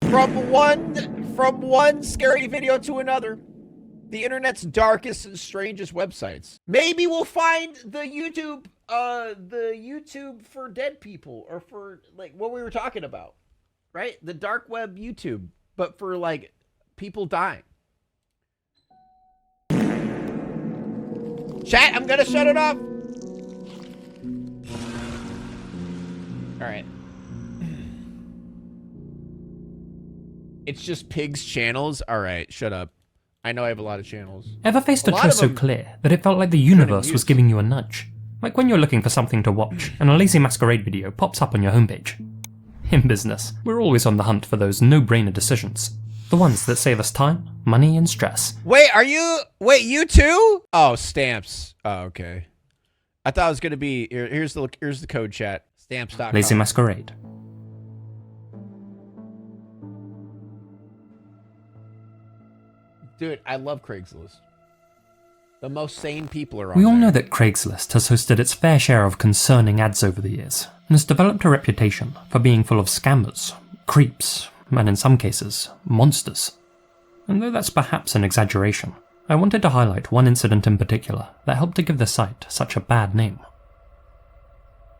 From one scary video to another. The internet's darkest and strangest websites. Maybe we'll find the YouTube for dead people, or for like what we were talking about, right? The dark web YouTube, but for like people dying. Chat, I'm gonna shut it off. All right. It's just pigs' channels. All right, shut up. I know I have a lot of channels. Ever faced a choice so clear that it felt like the universe was giving you a nudge? Like when you're looking for something to watch and a Lazy Masquerade video pops up on your homepage. In business, we're always on the hunt for those no-brainer decisions. The ones that save us time, money, and stress. Wait, you too? Oh, stamps. Oh, okay. I thought it was gonna be, here's the code, chat. Stamps.com. Lazy Masquerade. Dude, I love Craigslist. The most sane people are on We all there. know that Craigslist has hosted its fair share of concerning ads over the years, and has developed a reputation for being full of scammers, creeps, and in some cases, monsters. And though that's perhaps an exaggeration, I wanted to highlight one incident in particular that helped to give the site such a bad name.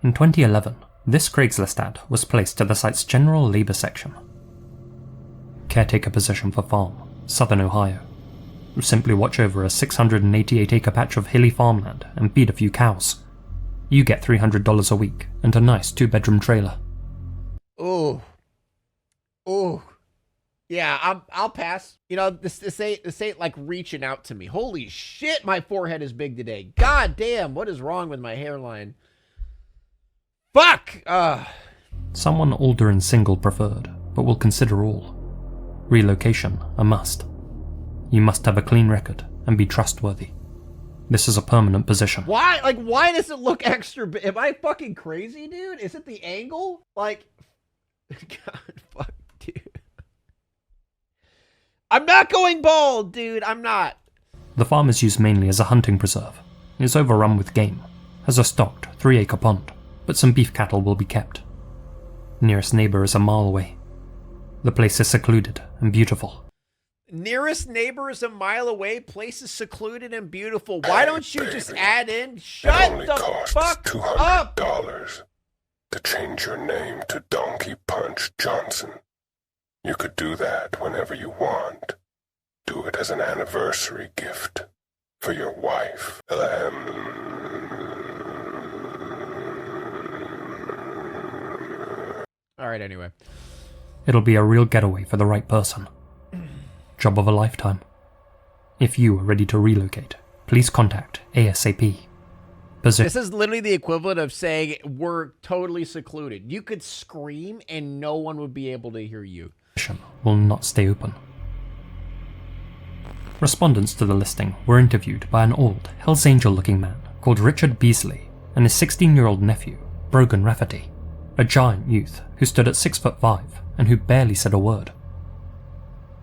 In 2011, this Craigslist ad was placed to the site's general labour section. Caretaker position for farm, Southern Ohio. Simply watch over a 688-acre patch of hilly farmland and feed a few cows. You get $300 a week and a nice 2-bedroom trailer. Ooh. Ooh. Yeah, I'll pass. You know, this ain't like reaching out to me. Holy shit, my forehead is big today. God damn, what is wrong with my hairline? Fuck! Someone older and single preferred, but will consider all. Relocation, a must. You must have a clean record and be trustworthy. This is a permanent position. Why? Like, why does it look extra big? Am I fucking crazy, dude? Is it the angle? Like, God, fuck, dude. I'm not going bald, dude. I'm not. The farm is used mainly as a hunting preserve. It is overrun with game. Has a stocked 3-acre pond, but some beef cattle will be kept. Nearest neighbour is a mile away. The place is secluded and beautiful. Nearest neighbor is a mile away. Place is secluded and beautiful. Why don't you just add in? Shut the fuck up! $200 to change your name to Donkey Punch Johnson. You could do that whenever you want. Do it as an anniversary gift for your wife. Alright, anyway. It'll be a real getaway for the right person. Job of a lifetime. If you are ready to relocate, please contact ASAP. This is literally the equivalent of saying we're totally secluded. You could scream and no one would be able to hear you. Will not stay open. Respondents to the listing were interviewed by an old, Hell's Angel-looking man called Richard Beasley and his 16-year-old nephew, Brogan Rafferty, a giant youth who stood at 6'5" and who barely said a word.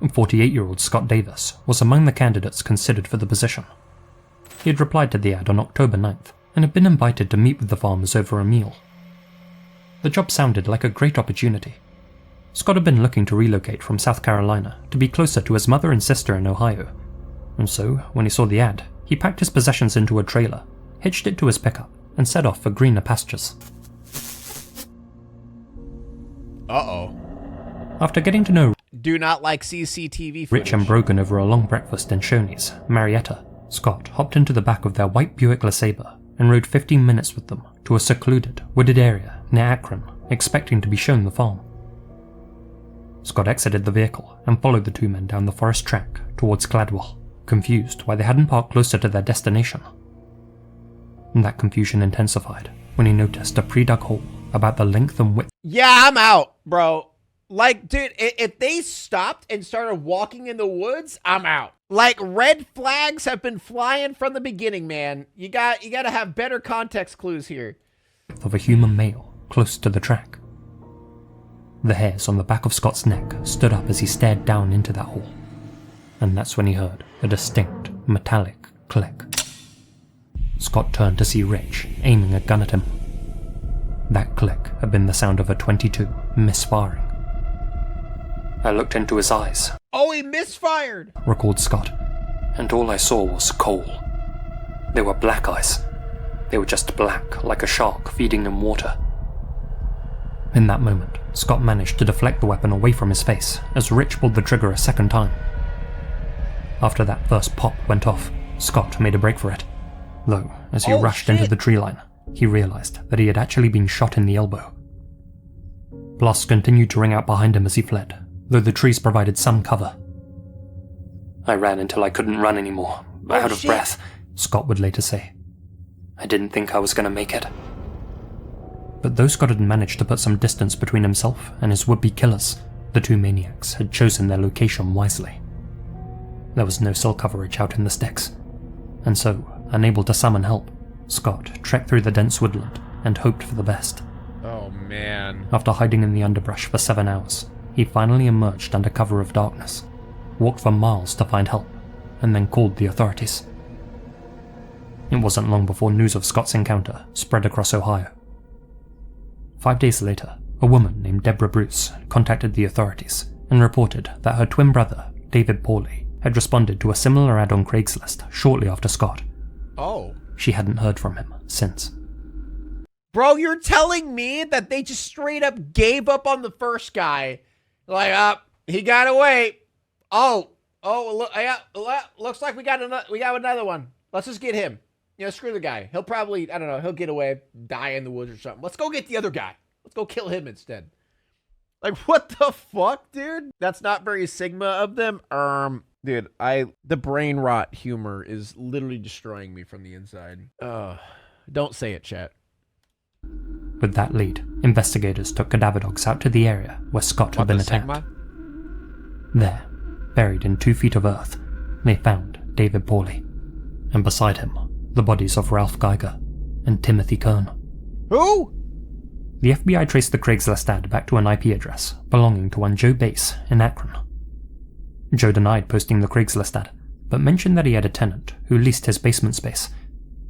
48-year-old Scott Davis was among the candidates considered for the position. He had replied to the ad on October 9th and had been invited to meet with the farmers over a meal. The job sounded like a great opportunity. Scott had been looking to relocate from South Carolina to be closer to his mother and sister in Ohio, and so, when he saw the ad, he packed his possessions into a trailer, hitched it to his pickup, and set off for greener pastures. Uh-oh. After getting to know Do not like CCTV footage. Rich and Brogan over a long breakfast in Shoney's, Marietta, Scott hopped into the back of their white Buick LeSabre and rode 15 minutes with them to a secluded, wooded area near Akron, expecting to be shown the farm. Scott exited the vehicle and followed the two men down the forest track towards Gladwell, confused why they hadn't parked closer to their destination. And that confusion intensified when he noticed a pre-dug hole about the length and width. Yeah, I'm out, bro. Like, dude, if they stopped and started walking in the woods, I'm out. Like, red flags have been flying from the beginning, man. You got to have better context clues here. Of a human male close to the track. The hairs on the back of Scott's neck stood up as he stared down into that hole. And that's when he heard a distinct, metallic click. Scott turned to see Rich aiming a gun at him. That click had been the sound of a .22 misfiring. I looked into his eyes, Oh, he misfired! recalled Scott, and all I saw was coal. They were black eyes. They were just black, like a shark feeding in water. In that moment, Scott managed to deflect the weapon away from his face as Rich pulled the trigger a second time. After that first pop went off, Scott made a break for it. Though, as he rushed into the tree line, he realized that he had actually been shot in the elbow. Blasts continued to ring out behind him as he fled, though the trees provided some cover. I ran until I couldn't run anymore, out of breath, Scott would later say. I didn't think I was going to make it. But though Scott had managed to put some distance between himself and his would-be killers, the two maniacs had chosen their location wisely. There was no cell coverage out in the sticks, and so, unable to summon help, Scott trekked through the dense woodland and hoped for the best. Oh man. After hiding in the underbrush for 7 hours, he finally emerged under cover of darkness, walked for miles to find help, and then called the authorities. It wasn't long before news of Scott's encounter spread across Ohio. 5 days later, a woman named Deborah Bruce contacted the authorities and reported that her twin brother, David Pauly, had responded to a similar ad on Craigslist shortly after Scott. Oh. She hadn't heard from him since. Bro, you're telling me that they just straight up gave up on the first guy? Like, he got away. Look, yeah, looks like we got another one. Let's just get him. Screw the guy. He'll probably, I don't know, he'll get away, die in the woods or something. Let's go get the other guy. Let's go kill him instead. Like, what the fuck, dude? That's not very Sigma of them. Dude, the brain rot humor is literally destroying me from the inside. Don't say it, chat. With that lead, investigators took cadaver dogs out to the area where Scott had been attacked. Sigma? There, buried in 2 feet of earth, they found David Pauly, and beside him, the bodies of Ralph Geiger and Timothy Kern. Who? The FBI traced the Craigslist ad back to an IP address belonging to one Joe Bass in Akron. Joe denied posting the Craigslist ad, but mentioned that he had a tenant who leased his basement space,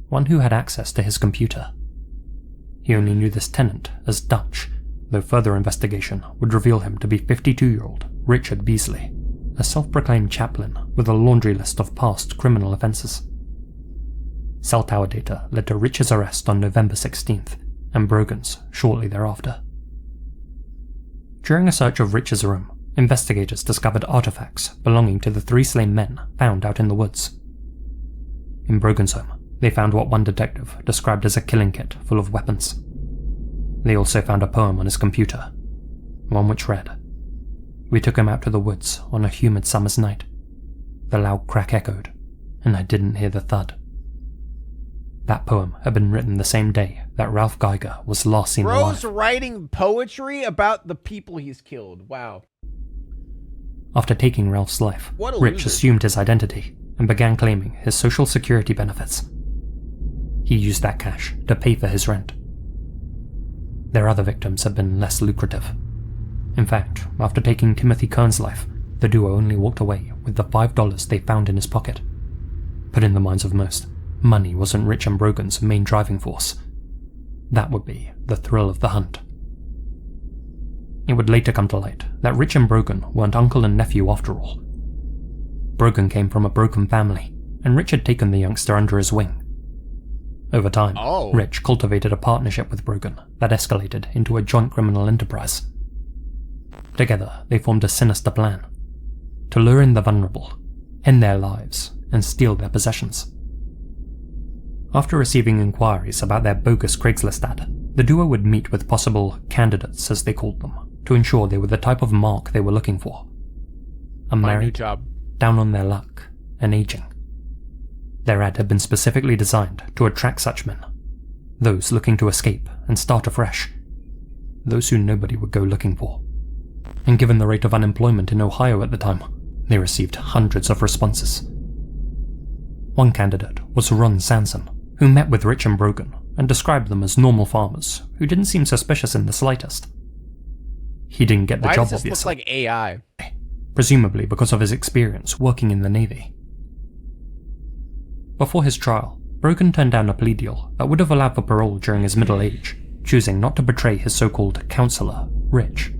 one who had access to his computer. He only knew this tenant as Dutch, though further investigation would reveal him to be 52-year-old Richard Beasley, a self-proclaimed chaplain with a laundry list of past criminal offences. Cell tower data led to Richard's arrest on November 16th, and Brogan's shortly thereafter. During a search of Richard's room, investigators discovered artifacts belonging to the 3 slain men found out in the woods. In Brogan's home, they found what one detective described as a killing kit full of weapons. They also found a poem on his computer, one which read, "We took him out to the woods on a humid summer's night. The loud crack echoed, and I didn't hear the thud." That poem had been written the same day that Ralph Geiger was last seen alive. Bro's writing poetry about the people he's killed. Wow. After taking Ralph's life, What a Rich loser. assumed his identity and began claiming his social security benefits. He used that cash to pay for his rent. Their other victims had been less lucrative. In fact, after taking Timothy Kern's life, the duo only walked away with the $5 they found in his pocket. But in the minds of most, money wasn't Rich and Brogan's main driving force. That would be the thrill of the hunt. It would later come to light that Rich and Brogan weren't uncle and nephew after all. Brogan came from a broken family, and Rich had taken the youngster under his wing. Over time, Rich cultivated a partnership with Brogan that escalated into a joint criminal enterprise. Together, they formed a sinister plan to lure in the vulnerable, end their lives, and steal their possessions. After receiving inquiries about their bogus Craigslist ad, the duo would meet with possible candidates, as they called them, to ensure they were the type of mark they were looking for. Unmarried, down on their luck, and aging. Their ad had been specifically designed to attract such men, those looking to escape and start afresh, those who nobody would go looking for. And given the rate of unemployment in Ohio at the time, they received hundreds of responses. One candidate was Ron Sanson, who met with Rich and Brogan and described them as normal farmers who didn't seem suspicious in the slightest. He didn't get the job, Why does this obviously. look like AI? Presumably because of his experience working in the Navy. Before his trial, Brogan turned down a plea deal that would have allowed for parole during his middle age, choosing not to betray his so-called counselor, Rich.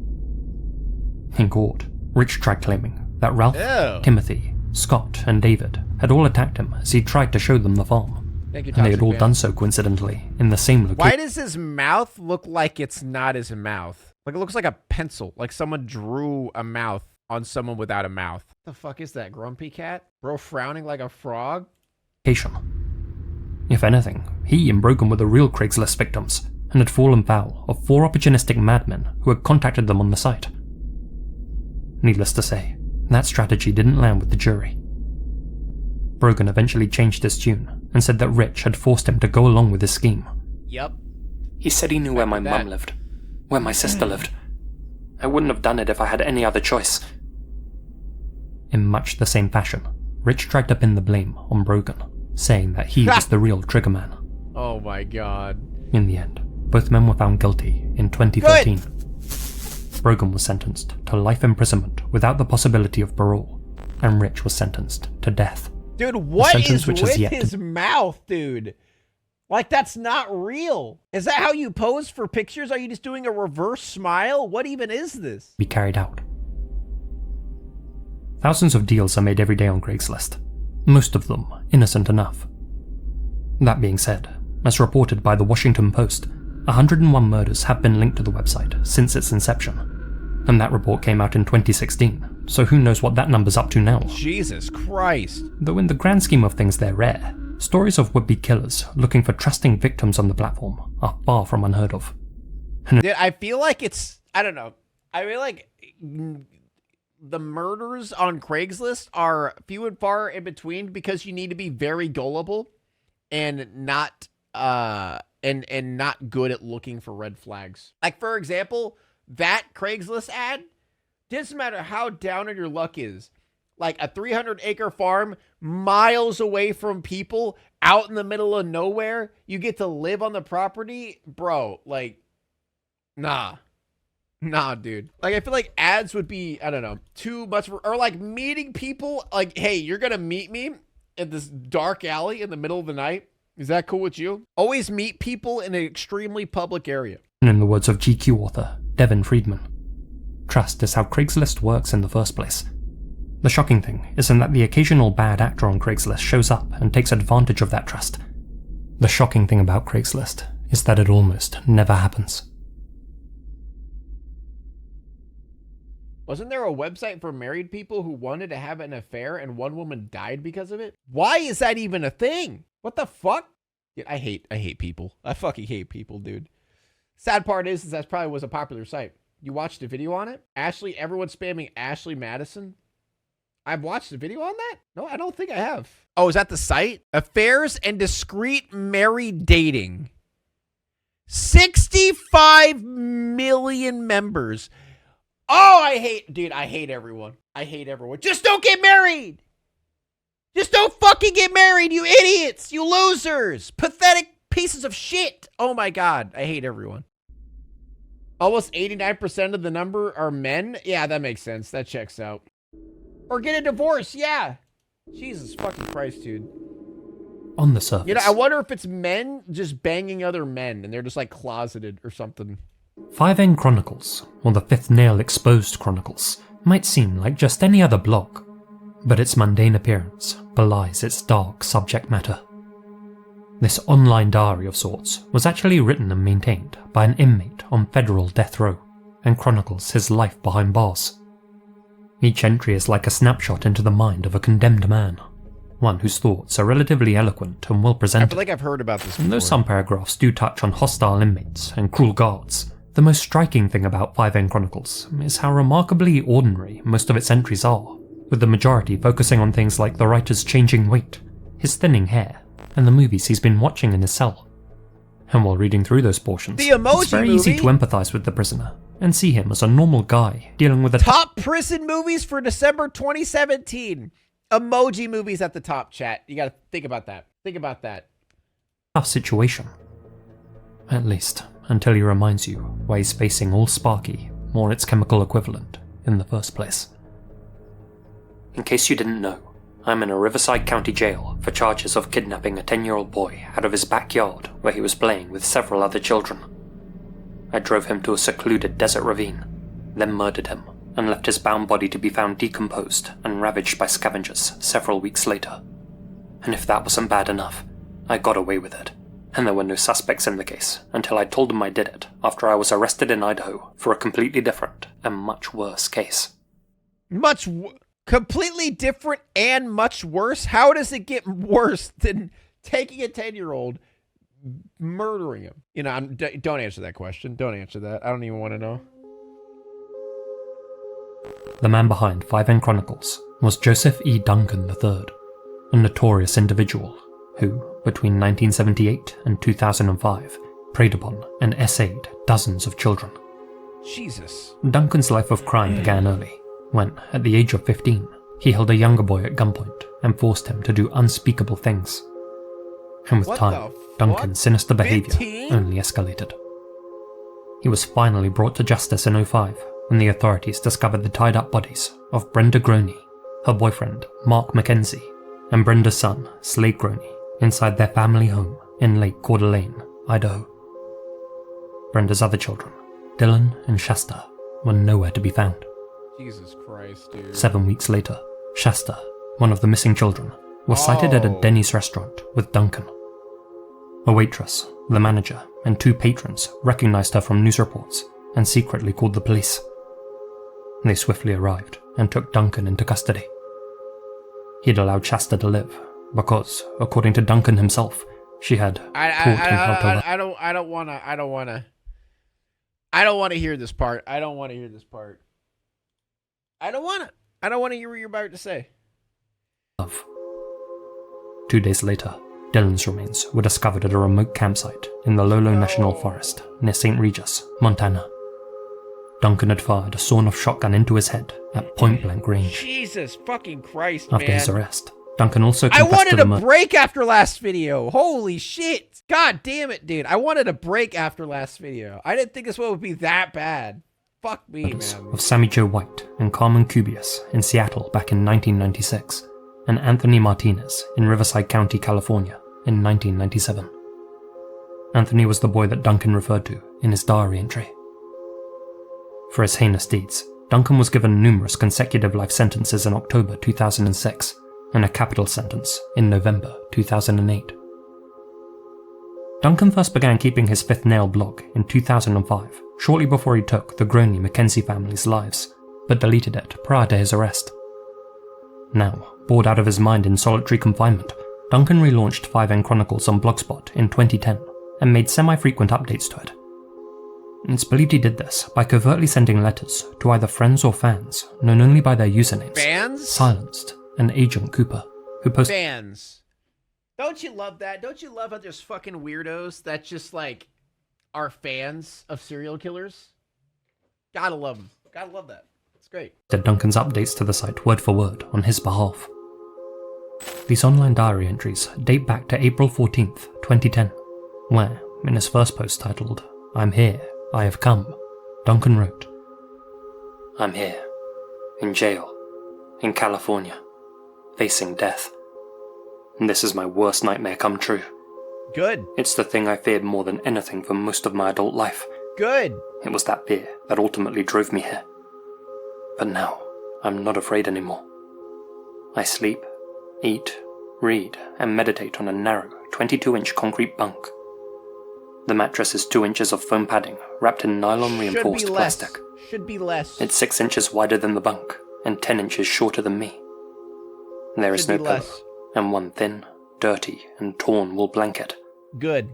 In court, Rich tried claiming that Ralph, Ew. Timothy, Scott, and David had all attacked him as he tried to show them the farm. Thank you, And they had Toxic all Fan. done so coincidentally in the same location. Why does his mouth look like it's not his mouth? Like it looks like a pencil. Like someone drew a mouth on someone without a mouth. What the fuck is that? Grumpy cat? Bro frowning like a frog? If anything, he and Brogan were the real Craigslist victims and had fallen foul of 4 opportunistic madmen who had contacted them on the site. Needless to say, that strategy didn't land with the jury. Brogan eventually changed his tune and said that Rich had forced him to go along with his scheme. Yep. He said he knew where my mum lived, where my sister lived. I wouldn't have done it if I had any other choice. In much the same fashion, Rich tried to pin the blame on Brogan, saying that he was the real triggerman. Oh my god. In the end, both men were found guilty in 2013. Brogan was sentenced to life imprisonment without the possibility of parole, and Rich was sentenced to death. Dude, what sentence is which has with yet his mouth, dude? Like, that's not real. Is that how you pose for pictures? Are you just doing a reverse smile? What even is this? Be carried out. Thousands of deals are made every day on Craigslist, most of them innocent enough. That being said, as reported by the Washington Post, 101 murders have been linked to the website since its inception, and that report came out in 2016, so who knows what that number's up to now. Jesus Christ. Though in the grand scheme of things they're rare, stories of would-be killers looking for trusting victims on the platform are far from unheard of. Dude, I feel like it's, I don't know, I feel like the murders on Craigslist are few and far in between because you need to be very gullible and not and not good at looking for red flags. Like, for example, that Craigslist ad, doesn't matter how down on your luck is, like a 300-acre farm miles away from people out in the middle of nowhere, you get to live on the property, bro, like, nah, dude. Like, I feel like ads would be, I don't know, too much, or like meeting people, like, hey, you're gonna meet me at this dark alley in the middle of the night. Is that cool with you? Always meet people in an extremely public area. And in the words of GQ author Devin Friedman, trust is how Craigslist works in the first place. The shocking thing isn't that the occasional bad actor on Craigslist shows up and takes advantage of that trust. The shocking thing about Craigslist is that it almost never happens. Wasn't there a website for married people who wanted to have an affair and one woman died because of it? Why is that even a thing? What the fuck? Dude, I hate people. I fucking hate people, dude. Sad part is that probably was a popular site. You watched a video on it? Everyone's spamming Ashley Madison. I've watched a video on that? No, I don't think I have. Oh, is that the site? Affairs and discreet married dating. 65 million members. Oh, I hate everyone. I hate everyone. Just don't get married. Just don't fucking get married, you idiots, you losers, pathetic pieces of shit. Oh my God, I hate everyone. Almost 89% of the number are men. Yeah, that makes sense. That checks out. Or get a divorce, yeah. Jesus fucking Christ, dude. On the surface, You know, I wonder if it's men just banging other men and they're just like closeted or something. 5N Chronicles, or the Fifth Nail Exposed Chronicles, might seem like just any other blog, but its mundane appearance belies its dark subject matter. This online diary of sorts was actually written and maintained by an inmate on federal death row, and chronicles his life behind bars. Each entry is like a snapshot into the mind of a condemned man, one whose thoughts are relatively eloquent and well I presented. feel like I've heard about this And though before. some paragraphs do touch on hostile inmates and cruel guards, the most striking thing about 5N Chronicles is how remarkably ordinary most of its entries are, with the majority focusing on things like the writer's changing weight, his thinning hair, and the movies he's been watching in his cell. And while reading through those portions, The Emoji it's very easy Movie? to empathise with the prisoner and see him as a normal guy dealing with a Top prison movies for December 2017. Emoji movies at the top, chat. You gotta think about that. Think about that. tough situation. At least, until he reminds you why he's facing all Sparky, or its chemical equivalent, in the first place. In case you didn't know, I'm in a Riverside County jail for charges of kidnapping a 10-year-old boy out of his backyard where he was playing with several other children. I drove him to a secluded desert ravine, then murdered him and left his bound body to be found decomposed and ravaged by scavengers several weeks later. And if that wasn't bad enough, I got away with it, and there were no suspects in the case until I told them I did it after I was arrested in Idaho for a completely different and much worse case. Completely different and much worse? How does it get worse than taking a 10-year-old, murdering him? You know, don't answer that question. Don't answer that. I don't even want to know. The man behind 5N Chronicles was Joseph E. Duncan III, a notorious individual who, between 1978 and 2005, preyed upon and essayed dozens of children. Jesus. Duncan's life of crime began early, when, at the age of 15, he held a younger boy at gunpoint and forced him to do unspeakable things. And with time, Duncan's sinister behavior 15? only escalated. He was finally brought to justice in 2005 when the authorities discovered the tied-up bodies of Brenda Groney, her boyfriend Mark McKenzie, and Brenda's son Slade Groney inside their family home in Lake Coeur d'Alene, Idaho. Brenda's other children, Dylan and Shasta, were nowhere to be found. Jesus Christ, dude. 7 weeks later, Shasta, one of the missing children, was sighted at a Denny's restaurant with Duncan. A waitress, the manager, and 2 patrons recognized her from news reports and secretly called the police. They swiftly arrived and took Duncan into custody. He'd allowed Shasta to live because, according to Duncan himself, she had taught him how to love. I don't want to hear this part. I don't want to hear what you're about to say. 2 days later, Dylan's remains were discovered at a remote campsite in the Lolo National Forest near St. Regis, Montana. Duncan had fired a sawn-off shotgun into his head at point-blank range. Jesus fucking Christ, After man. his arrest, Duncan also I confessed to the wanted murder. a break after last video. Holy shit. God damn it, dude. I wanted a break after last video. I didn't think this one would be that bad. Fuck me, man. Of Sammy Joe White and Carmen Cubias in Seattle back in 1996, and Anthony Martinez in Riverside County, California in 1997. Anthony was the boy that Duncan referred to in his diary entry. For his heinous deeds, Duncan was given numerous consecutive life sentences in October 2006 and a capital sentence in November 2008. Duncan first began keeping his Fifth Nail blog in 2005, shortly before he took the Groney McKenzie family's lives, but deleted it prior to his arrest. Now, bored out of his mind in solitary confinement, Duncan relaunched 5N Chronicles on Blogspot in 2010 and made semi-frequent updates to it. It's believed he did this by covertly sending letters to either friends or fans known only by their usernames, Fans? Silenced and Agent Cooper, who posted Fans. Don't you love that? Don't you love how there's fucking weirdos that just, like, are fans of serial killers? Gotta love them. Gotta love that. It's great. Duncan's updates to the site word for word on his behalf. These online diary entries date back to April 14th, 2010, where, in his first post titled, "I'm here, I have come," Duncan wrote, "I'm here, in jail, in California, facing death. And this is my worst nightmare come true. Good. It's the thing I feared more than anything for most of my adult life. Good. It was that fear that ultimately drove me here. But now, I'm not afraid anymore. I sleep, eat, read, and meditate on a narrow 22-inch concrete bunk. The mattress is 2 inches of foam padding wrapped in nylon-reinforced plastic. Should be less. It's 6 inches wider than the bunk and 10 inches shorter than me. There is no pillow, and one thin, dirty, and torn wool blanket. Good.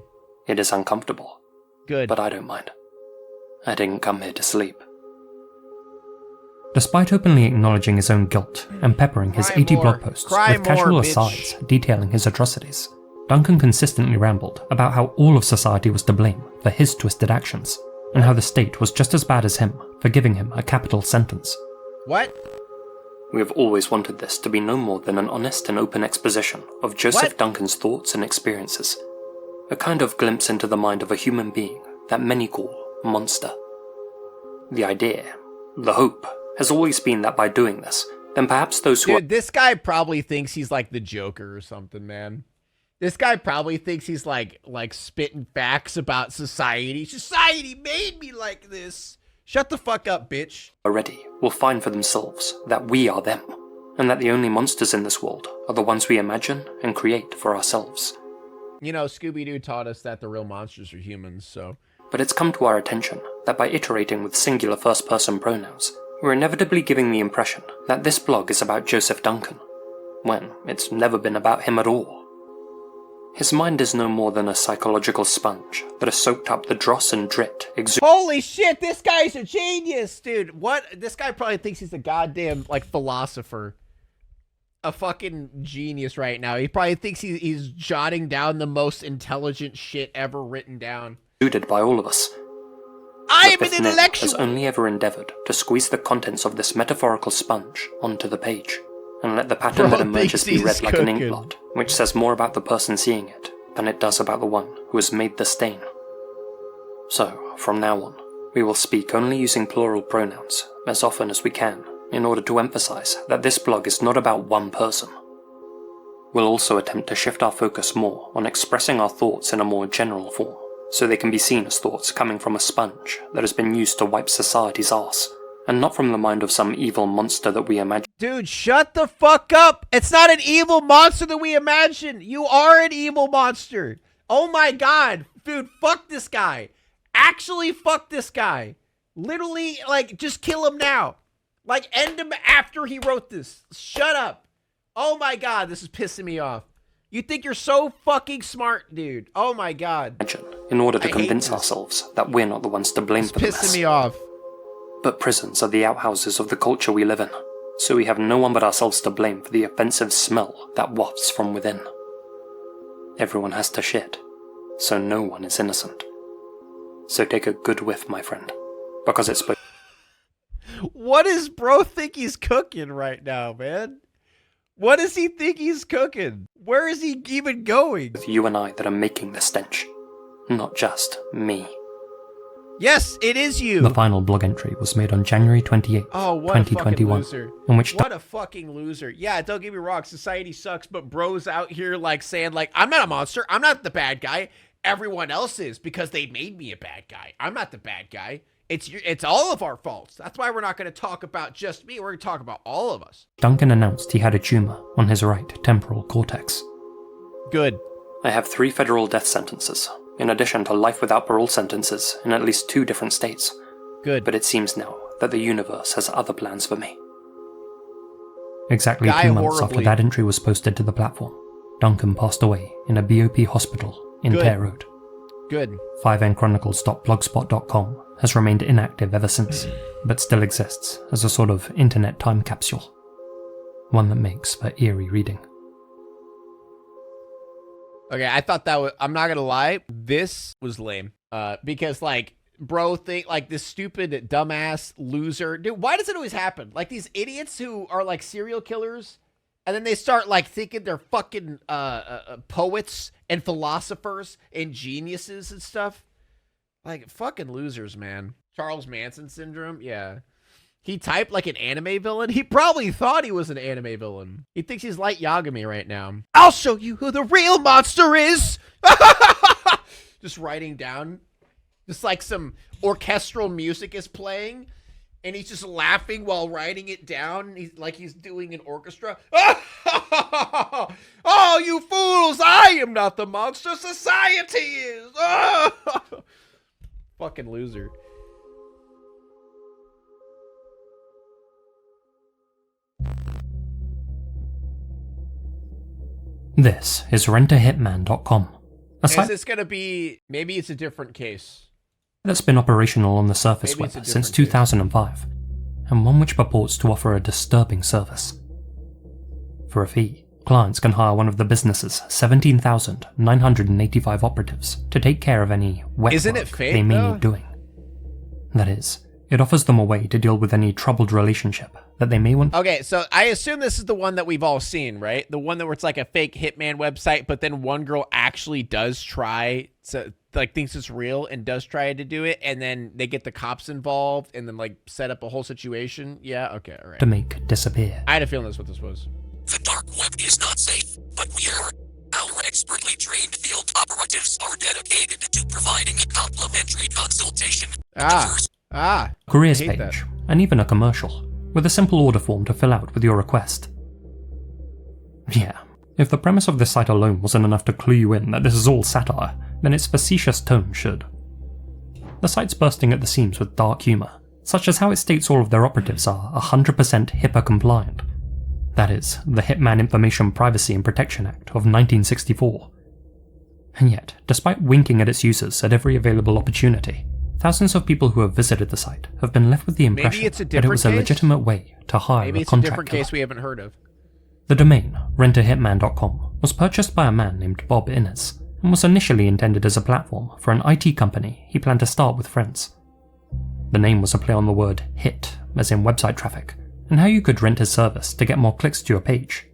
It is uncomfortable. Good. But I don't mind. I didn't come here to sleep." Despite openly acknowledging his own guilt and peppering his 80 blog posts with casual asides detailing his atrocities, Duncan consistently rambled about how all of society was to blame for his twisted actions, and how the state was just as bad as him for giving him a capital sentence. What? "We have always wanted this to be no more than an honest and open exposition of Joseph Duncan's thoughts and experiences. A kind of glimpse into the mind of a human being that many call monster. The idea, the hope, has always been that by doing this, then perhaps those who Dude, this guy probably thinks he's like the Joker or something, man. This guy probably thinks he's like spitting facts about society. Society made me like this. Shut the fuck up, bitch. Already will find for themselves that we are them, and that the only monsters in this world are the ones we imagine and create for ourselves. You know, Scooby-Doo taught us that the real monsters are humans, so... But it's come to our attention that by iterating with singular first-person pronouns, we're inevitably giving the impression that this blog is about Joseph Duncan, when it's never been about him at all. His mind is no more than a psychological sponge that has soaked up the dross and drit Holy shit, this guy's a genius, dude. What? This guy probably thinks he's a goddamn, like, philosopher. A fucking genius right now. He probably thinks he's jotting down the most intelligent shit ever written down. exuded by all of us. I'm an intellectual! Has only ever endeavoured to squeeze the contents of this metaphorical sponge onto the page, and let the pattern that emerges be read like an ink blot, which says more about the person seeing it than it does about the one who has made the stain. So, from now on, we will speak only using plural pronouns as often as we can, in order to emphasize that this blog is not about one person. We'll also attempt to shift our focus more on expressing our thoughts in a more general form, so they can be seen as thoughts coming from a sponge that has been used to wipe society's arse, and not from the mind of some evil monster that we imagine. Dude, shut the fuck up! It's not an evil monster that we imagine! You are an evil monster! Oh my god! Dude, fuck this guy! Actually, fuck this guy! Literally, like, just kill him now! Like, end him after he wrote this. Shut up! Oh my god, this is pissing me off. You think you're so fucking smart, dude. Oh my god. In order to convince ourselves that we're not the ones to blame for the mess. It's pissing me off. But prisons are the outhouses of the culture we live in, so we have no one but ourselves to blame for the offensive smell that wafts from within. Everyone has to shit, so no one is innocent. So take a good whiff, my friend, because it's both. What does bro think he's cooking right now, man? What does he think he's cooking? Where is he even going? You and I that are making the stench, not just me. Yes, it is you. The final blog entry was made on January 28th, oh, what 2021, a fucking loser. In which what a fucking loser. Yeah, don't get me wrong, society sucks, but bro's out here like saying like, I'm not a monster, I'm not the bad guy. Everyone else is because they made me a bad guy. I'm not the bad guy. It's all of our faults. That's why we're not going to talk about just me. We're going to talk about all of us. Duncan announced he had a tumor on his right temporal cortex. Good. I have 3 federal death sentences, in addition to life without parole sentences in at least 2 different states. Good. But it seems now that the universe has other plans for me. Exactly Die 2 months horribly. after that entry was posted to the platform, Duncan passed away in a BOP hospital in Tare Road. Good. 5nchronicles.blogspot.com has remained inactive ever since, but still exists as a sort of internet time capsule. One that makes for eerie reading. Okay, I thought that was, I'm not gonna lie, this was lame. Because like, bro think like this stupid dumbass loser. Dude, why does it always happen? Like these idiots who are like serial killers, and then they start like thinking they're fucking poets and philosophers and geniuses and stuff. Like fucking losers, man. Charles Manson syndrome, yeah. He typed like an anime villain. He probably thought he was an anime villain. He thinks he's Light Yagami right now. I'll show you who the real monster is. Just writing down. Just like some orchestral music is playing. And he's just laughing while writing it down. He's like he's doing an orchestra. Oh, you fools. I am not the monster. Society is. Fucking loser. This is rentahitman.com. Is this going to be... Maybe it's a different case. That's been operational on the surface Maybe web since 2005, and one which purports to offer a disturbing service. For a fee, clients can hire one of the business's 17,985 operatives to take care of any wet Isn't work it fake, they may though? need doing. That is, it offers them a way to deal with any troubled relationship that they may want. Okay, so I assume this is the one that we've all seen, right? The one that where it's like a fake hitman website, but then one girl actually does try to, like, thinks it's real and does try to do it, and then they get the cops involved and then, like, set up a whole situation. Yeah, okay, all right. To make disappear. I had a feeling that's what this was. The dark web is not safe, but our expertly trained field operatives are dedicated to providing a complimentary consultation. careers I hate page, that. and even a commercial, with a simple order form to fill out with your request. Yeah, if the premise of this site alone wasn't enough to clue you in that this is all satire, then its facetious tone should. The site's bursting at the seams with dark humour, such as how it states all of their operatives are 100% HIPAA compliant. That is, the Hitman Information Privacy and Protection Act of 1964. And yet, despite winking at its users at every available opportunity, thousands of people who have visited the site have been left with the impression that it was a legitimate way to hire Maybe a it's a contract different killer. case we haven't heard of. The domain, rentahitman.com, was purchased by a man named Bob Innes, and was initially intended as a platform for an IT company he planned to start with friends. The name was a play on the word hit, as in website traffic, and how you could rent his service to get more clicks to your page.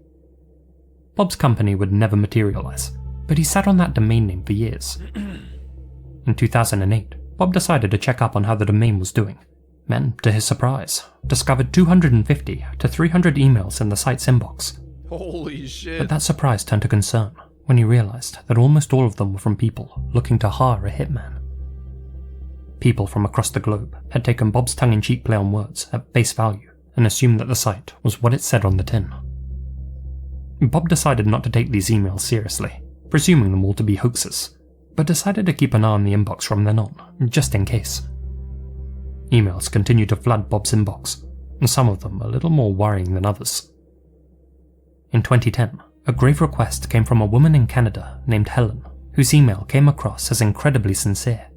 Bob's company would never materialize, but he sat on that domain name for years. In 2008, Bob decided to check up on how the domain was doing, and, to his surprise, discovered 250 to 300 emails in the site's inbox. Holy shit. But that surprise turned to concern when he realized that almost all of them were from people looking to hire a hitman. People from across the globe had taken Bob's tongue-in-cheek play on words at face value and assumed that the site was what it said on the tin. Bob decided not to take these emails seriously, presuming them all to be hoaxes, but decided to keep an eye on the inbox from then on, just in case. Emails continued to flood Bob's inbox, and some of them a little more worrying than others. In 2010, a grave request came from a woman in Canada named Helen, whose email came across as incredibly sincere.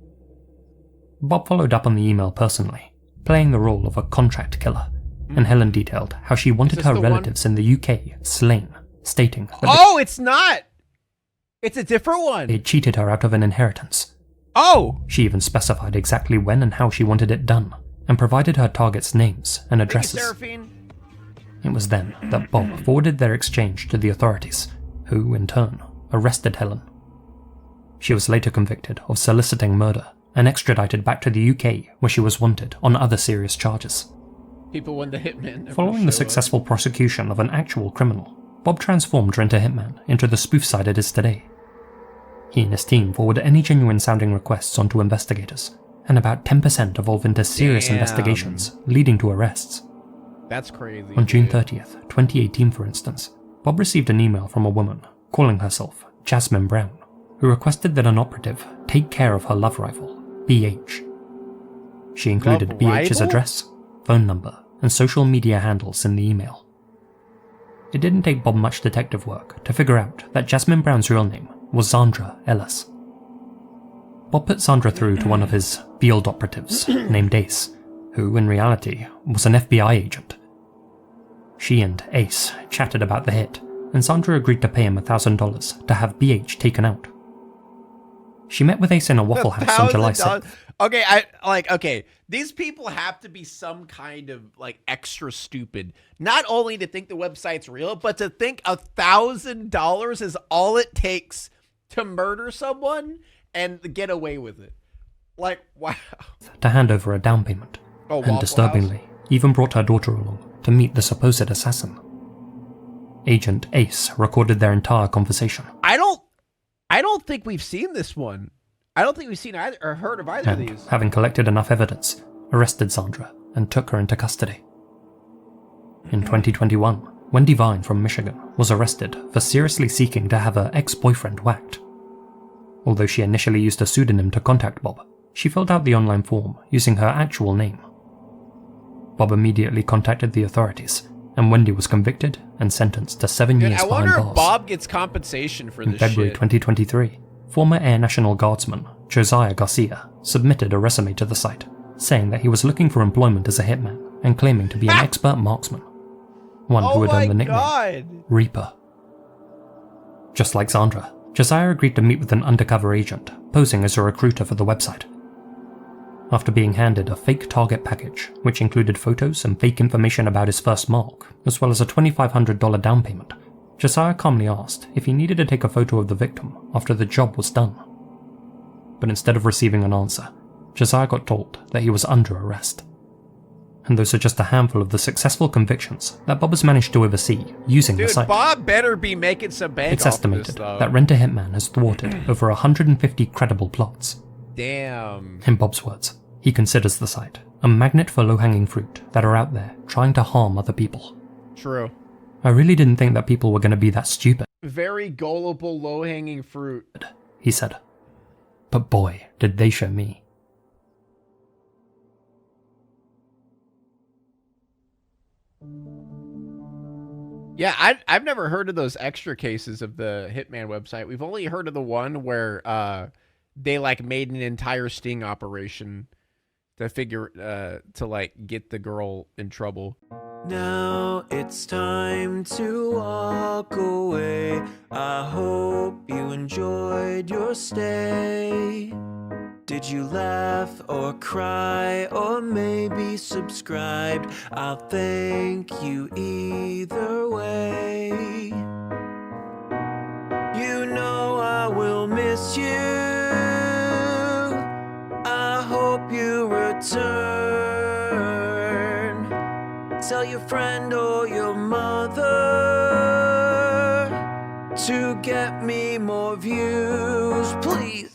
Bob followed up on the email personally, playing the role of a contract killer, and Helen detailed how she wanted her relatives in the UK slain, stating that it's not! It's a different one! they had cheated her out of an inheritance. Oh! She even specified exactly when and how she wanted it done, and provided her targets' names and addresses. Seraphine. It was then that Bob forwarded their exchange to the authorities, who, in turn, arrested Helen. She was later convicted of soliciting murder and extradited back to the UK, where she was wanted on other serious charges. People when the hitman never Following the show up. successful prosecution of an actual criminal, Bob transformed Rent a Hitman into the spoof site it is today. He and his team forwarded any genuine-sounding requests onto investigators, and about 10% evolved into serious Damn. investigations, leading to arrests. That's crazy. On June dude. 30th, 2018 for instance, Bob received an email from a woman, calling herself Jasmine Brown, who requested that an operative take care of her love rival, BH. She included Love BH's rival? address, phone number, and social media handles in the email. It didn't take Bob much detective work to figure out that Jasmine Brown's real name was Zandra Ellis. Bob put Zandra through to one of his field operatives named Ace, who in reality was an FBI agent. She and Ace chatted about the hit, and Zandra agreed to pay him $1,000 to have BH taken out. She met with Ace in a Waffle House on July 6th. Okay, these people have to be some kind of like extra stupid. Not only to think the website's real, but to think $1,000 is all it takes to murder someone and get away with it. Like, wow. To hand over a down payment, Oh, and Waffle disturbingly, House. even brought her daughter along to meet the supposed assassin. Agent Ace recorded their entire conversation. I don't think we've seen this one. I don't think we've seen either or heard of either And, of these. having collected enough evidence, arrested Zandra and took her into custody. In 2021, Wendy Vine from Michigan was arrested for seriously seeking to have her ex-boyfriend whacked. Although she initially used a pseudonym to contact Bob, she filled out the online form using her actual name. Bob immediately contacted the authorities, and Wendy was convicted and sentenced to 7 Dude, years I behind wonder bars. if Bob gets compensation for In this February shit. 2023, former Air National Guardsman Josiah Garcia submitted a resume to the site, saying that he was looking for employment as a hitman and claiming to be an expert marksman, one who Oh had my earned the nickname god. Reaper. Just like Zandra, Josiah agreed to meet with an undercover agent, posing as a recruiter for the website. After being handed a fake target package, which included photos and fake information about his first mark, as well as a $2,500 down payment, Josiah calmly asked if he needed to take a photo of the victim after the job was done. But instead of receiving an answer, Josiah got told that he was under arrest. And those are just a handful of the successful convictions that Bob has managed to oversee using the Dude, site. Bob better be making some bank It's off estimated this, though. that Rent a Hitman has thwarted over 150 credible plots. Damn. In Bob's words, he considers the site A magnet for low-hanging fruit that are out there trying to harm other people. True. I really didn't think that people were going to be that stupid. Very gullible, low-hanging fruit. He said. But boy, did they show me. Yeah, I've never heard of those extra cases of the Hitman website. We've only heard of the one where they like made an entire sting operation to to like get the girl in trouble. Now it's time to walk away. I hope you enjoyed your stay. Did you laugh or cry or maybe subscribed? I'll thank you either way. You know I will miss you. I hope you return. Tell your friend or your mother to get me more views, please.